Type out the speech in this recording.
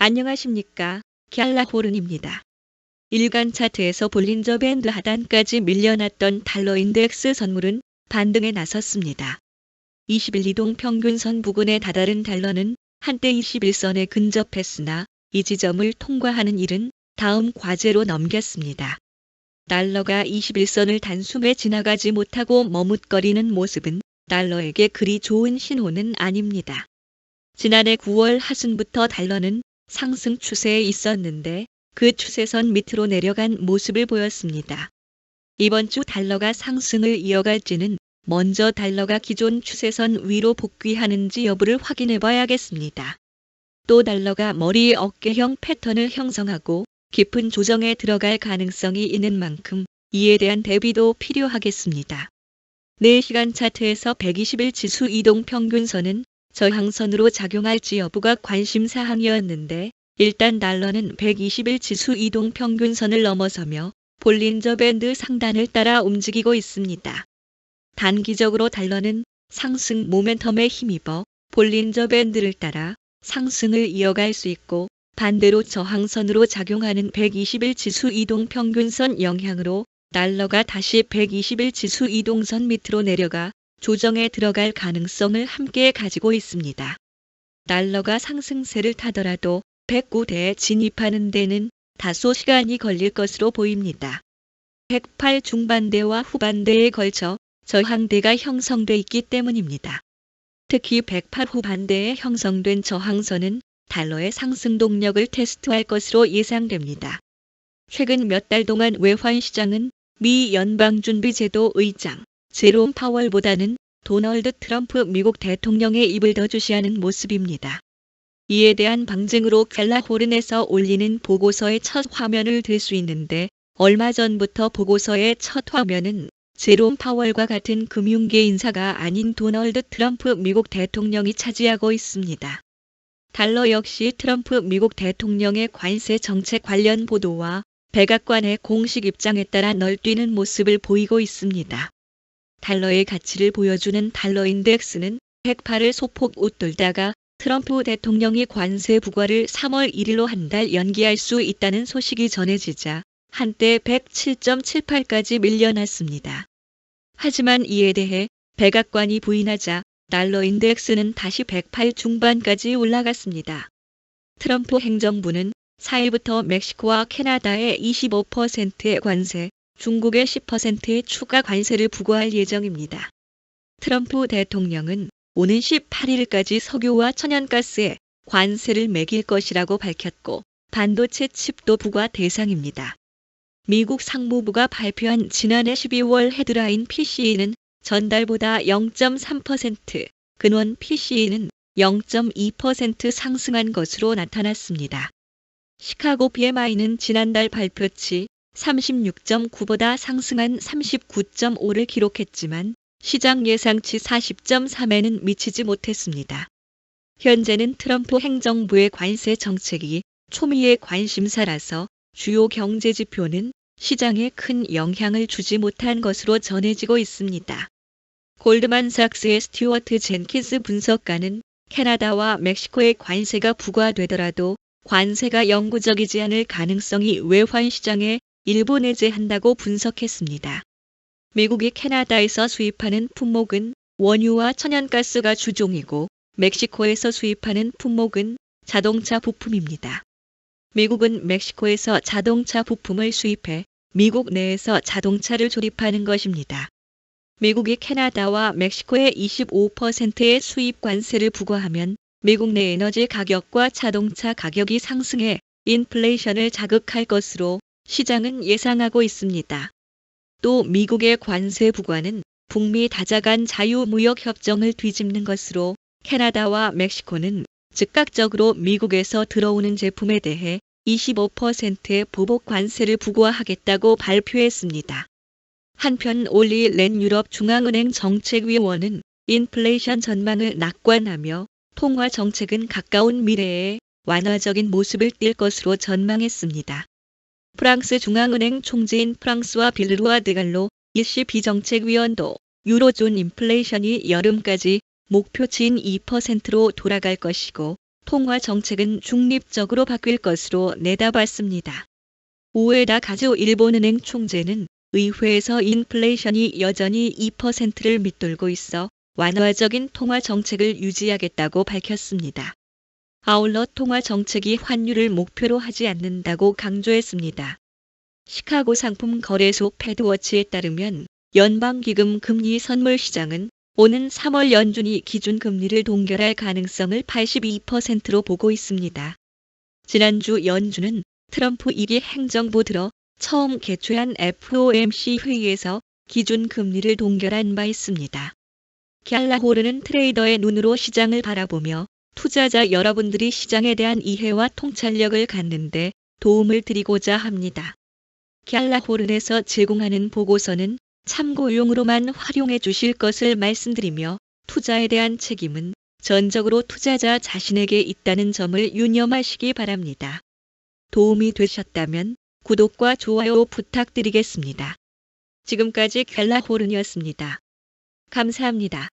안녕하십니까. 갤라호른입니다. 일간 차트에서 볼린저 밴드 하단까지 밀려났던 달러 인덱스 선물은 반등에 나섰습니다. 20일 이동 평균선 부근에 다다른 달러는 한때 21선에 근접했으나 이 지점을 통과하는 일은 다음 과제로 넘겼습니다. 달러가 21선을 단숨에 지나가지 못하고 머뭇거리는 모습은 달러에게 그리 좋은 신호는 아닙니다. 지난해 9월 하순부터 달러는 상승 추세에 있었는데 그 추세선 밑으로 내려간 모습을 보였습니다. 이번 주 달러가 상승을 이어갈지는 먼저 달러가 기존 추세선 위로 복귀하는지 여부를 확인해 봐야겠습니다. 또 달러가 머리 어깨형 패턴을 형성하고 깊은 조정에 들어갈 가능성이 있는 만큼 이에 대한 대비도 필요하겠습니다. 4시간 차트에서 120일 지수 이동 평균선은 저항선으로 작용할지 여부가 관심사항이었는데 일단 달러는 120일 지수 이동 평균선을 넘어서며 볼린저 밴드 상단을 따라 움직이고 있습니다. 단기적으로 달러는 상승 모멘텀에 힘입어 볼린저 밴드를 따라 상승을 이어갈 수 있고 반대로 저항선으로 작용하는 120일 지수 이동 평균선 영향으로 달러가 다시 120일 지수 이동선 밑으로 내려가 조정에 들어갈 가능성을 함께 가지고 있습니다. 달러가 상승세를 타더라도 109대에 진입하는 데는 다소 시간이 걸릴 것으로 보입니다. 108 중반대와 후반대에 걸쳐 저항대가 형성돼 있기 때문입니다. 특히 108 후반대에 형성된 저항선은 달러의 상승 동력을 테스트할 것으로 예상됩니다. 최근 몇 달 동안 외환 시장은 미 연방준비제도 의장 제롬 파월보다는 도널드 트럼프 미국 대통령의 입을 더 주시하는 모습입니다. 이에 대한 방증으로 갤라호른에서 올리는 보고서의 첫 화면을 들 수 있는데 얼마 전부터 보고서의 첫 화면은 제롬 파월과 같은 금융계 인사가 아닌 도널드 트럼프 미국 대통령이 차지하고 있습니다. 달러 역시 트럼프 미국 대통령의 관세 정책 관련 보도와 백악관의 공식 입장에 따라 널뛰는 모습을 보이고 있습니다. 달러의 가치를 보여주는 달러 인덱스는 108을 소폭 웃돌다가 트럼프 대통령이 관세 부과를 3월 1일로 한 달 연기할 수 있다는 소식이 전해지자 한때 107.78까지 밀려났습니다. 하지만 이에 대해 백악관이 부인하자 달러 인덱스는 다시 108 중반까지 올라갔습니다. 트럼프 행정부는 4일부터 멕시코와 캐나다에 25%의 관세, 중국에 10%의 추가 관세를 부과할 예정입니다. 트럼프 대통령은 오는 18일까지 석유와 천연가스에 관세를 매길 것이라고 밝혔고 반도체 칩도 부과 대상입니다. 미국 상무부가 발표한 지난해 12월 헤드라인 PCE는 전달보다 0.3%, 근원 PCE는 0.2% 상승한 것으로 나타났습니다. 시카고 PMI는 지난달 발표치 36.9보다 상승한 39.5를 기록했지만 시장 예상치 40.3에는 미치지 못했습니다. 현재는 트럼프 행정부의 관세 정책이 초미의 관심사라서 주요 경제 지표는 시장에 큰 영향을 주지 못한 것으로 전해지고 있습니다. 골드만삭스의 스튜어트 젠킨스 분석가는 캐나다와 멕시코의 관세가 부과되더라도 관세가 영구적이지 않을 가능성이 외환 시장에 일부 내재한다고 분석했습니다. 미국이 캐나다에서 수입하는 품목은 원유와 천연가스가 주종이고 멕시코에서 수입하는 품목은 자동차 부품입니다. 미국은 멕시코에서 자동차 부품을 수입해 미국 내에서 자동차를 조립하는 것입니다. 미국이 캐나다와 멕시코에 25%의 수입 관세를 부과하면 미국 내 에너지 가격과 자동차 가격이 상승해 인플레이션을 자극할 것으로 시장은 예상하고 있습니다. 또 미국의 관세 부과는 북미 다자간 자유무역협정을 뒤집는 것으로 캐나다와 멕시코는 즉각적으로 미국에서 들어오는 제품에 대해 25%의 보복 관세를 부과하겠다고 발표했습니다. 한편 올리 렌 유럽 중앙은행 정책위원은 인플레이션 전망을 낙관하며 통화 정책은 가까운 미래에 완화적인 모습을 띌 것으로 전망했습니다. 프랑스 중앙은행 총재인 프랑스와 빌르루아 드갈로 ECB 정책위원도 유로존 인플레이션이 여름까지 목표치인 2%로 돌아갈 것이고 통화 정책은 중립적으로 바뀔 것으로 내다봤습니다. 우에다 가즈오 일본은행 총재는 의회에서 인플레이션이 여전히 2%를 밑돌고 있어 완화적인 통화 정책을 유지하겠다고 밝혔습니다. 아울러 통화 정책이 환율을 목표로 하지 않는다고 강조했습니다. 시카고 상품 거래소 패드워치에 따르면 연방기금 금리 선물 시장은 오는 3월 연준이 기준금리를 동결할 가능성을 82%로 보고 있습니다. 지난주 연준은 트럼프 2기 행정부 들어 처음 개최한 FOMC 회의에서 기준금리를 동결한 바 있습니다. 갤라호르는 트레이더의 눈으로 시장을 바라보며 투자자 여러분들이 시장에 대한 이해와 통찰력을 갖는데 도움을 드리고자 합니다. 갤라호른에서 제공하는 보고서는 참고용으로만 활용해 주실 것을 말씀드리며 투자에 대한 책임은 전적으로 투자자 자신에게 있다는 점을 유념하시기 바랍니다. 도움이 되셨다면 구독과 좋아요 부탁드리겠습니다. 지금까지 갤라호른이었습니다. 감사합니다.